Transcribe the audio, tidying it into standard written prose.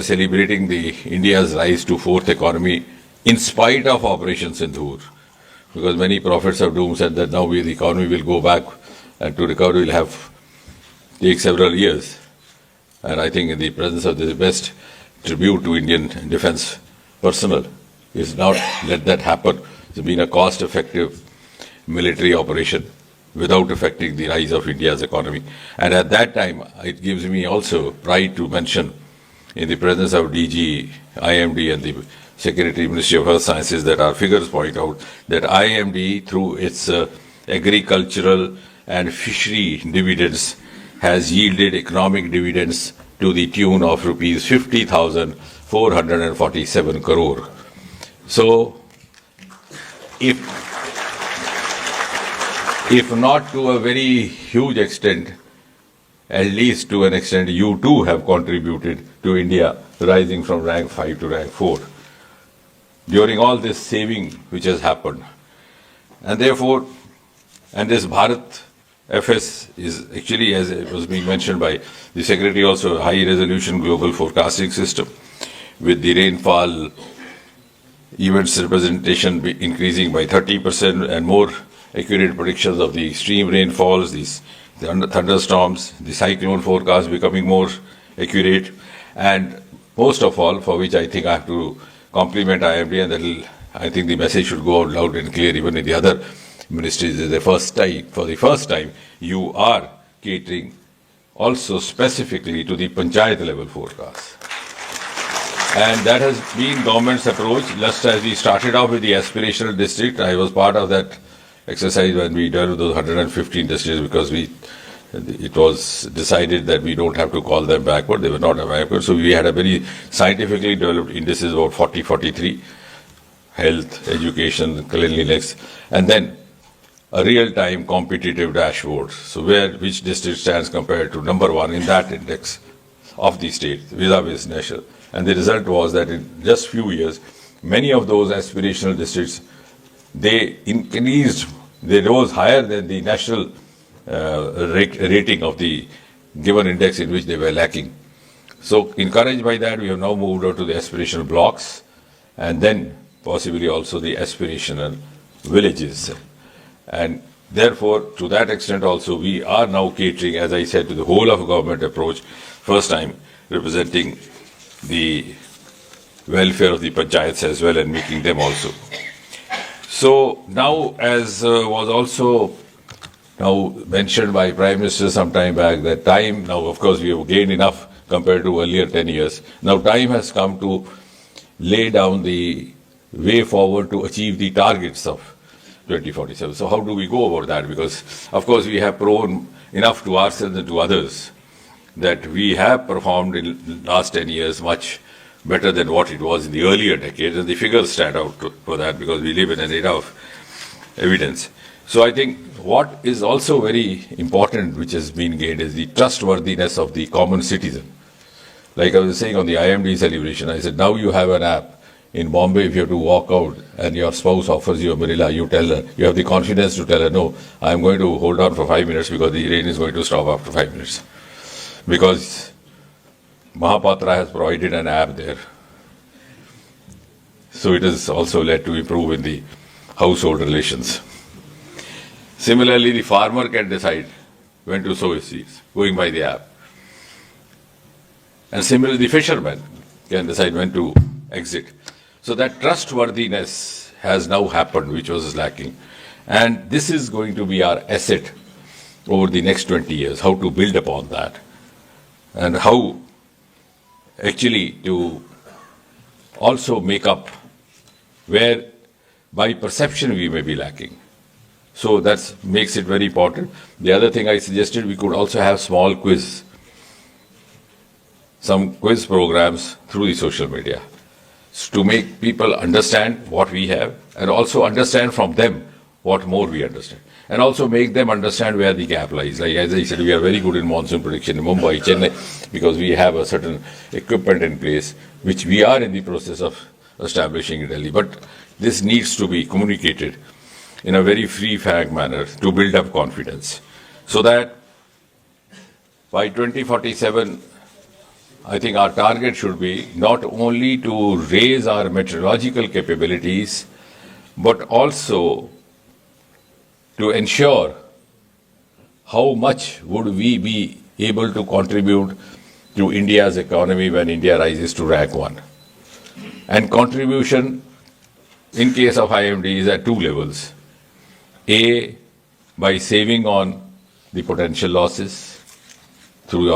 celebrating the India's rise to fourth economy in spite of Operation Sindoor, because many prophets of doom said that now the economy will go back and to recover will take several years. And I think in the presence of the best tribute to Indian defense personnel is not let that happen. It's been a cost-effective military operation without affecting the rise of India's economy. And at that time, it gives me also pride to mention in the presence of DG, IMD and the Secretary, Ministry of Earth Sciences, that our figures point out that IMD, through its agricultural and fishery dividends, has yielded economic dividends to the tune of rupees 50,447 crore. So, if not to a very huge extent, at least to an extent, you too have contributed to India rising from rank 5 to rank 4 during all this saving which has happened. And therefore, and this Bharat FS is actually, as it was being mentioned by the Secretary, also a high-resolution global forecasting system with the rainfall events representation increasing by 30% and more accurate predictions of the extreme rainfalls, the thunderstorms, the cyclone forecast becoming more accurate, and most of all, for which I think I have to compliment IMD, and I think the message should go out loud and clear even in the other ministries. For the first time, you are catering also specifically to the panchayat level forecast. And that has been government's approach. Just as we started off with the aspirational district, I was part of that exercise when we developed those 115 districts, because it was decided that we don't have to call them backward. They were not backward. So we had a very scientifically developed indices about 43, health, education, cleanliness, and then a real-time competitive dashboard. So which district stands compared to number one in that index of the state, vis-a-vis national. And the result was that in just few years, many of those aspirational districts, they rose higher than the national rating of the given index in which they were lacking. So encouraged by that, we have now moved on to the aspirational blocks and then possibly also the aspirational villages. And therefore, to that extent also, we are now catering, as I said, to the whole of government approach, first time representing the welfare of the panchayats as well and making them also. So now, as was also now mentioned by Prime Minister some time back, that time, now of course we have gained enough compared to earlier 10 years. Now time has come to lay down the way forward to achieve the targets of 2047. So how do we go about that? Because of course we have proven enough to ourselves and to others that we have performed in the last 10 years much better than what it was in the earlier decades, and the figures stand out for that because we live in an era of evidence. So I think what is also very important, which has been gained, is the trustworthiness of the common citizen. Like I was saying on the IMD celebration, I said, now you have an app. In Bombay, if you have to walk out and your spouse offers you a umbrella, you tell her, you have the confidence to tell her, no, I'm going to hold on for 5 minutes because the rain is going to stop after 5 minutes. Because Mahapatra has provided an app there. So it has also led to improve in the household relations. Similarly, the farmer can decide when to sow his seeds, going by the app. And similarly, the fisherman can decide when to exit. So that trustworthiness has now happened, which was lacking. And this is going to be our asset over the next 20 years, how to build upon that. And how actually to also make up where by perception we may be lacking. So that makes it very important. The other thing I suggested, we could also have small quiz, some quiz programs through the social media to make people understand what we have and also understand from them what more we understand. And also make them understand where the gap lies. Like as I said, we are very good in monsoon prediction in Mumbai, Chennai, because we have a certain equipment in place, which we are in the process of establishing in Delhi. But this needs to be communicated in a very free-frank manner to build up confidence, so that by 2047, I think our target should be not only to raise our meteorological capabilities, but also to ensure how much would we be able to contribute to India's economy when India rises to rank 1. And contribution in case of IMD is at two levels. A, by saving on the potential losses through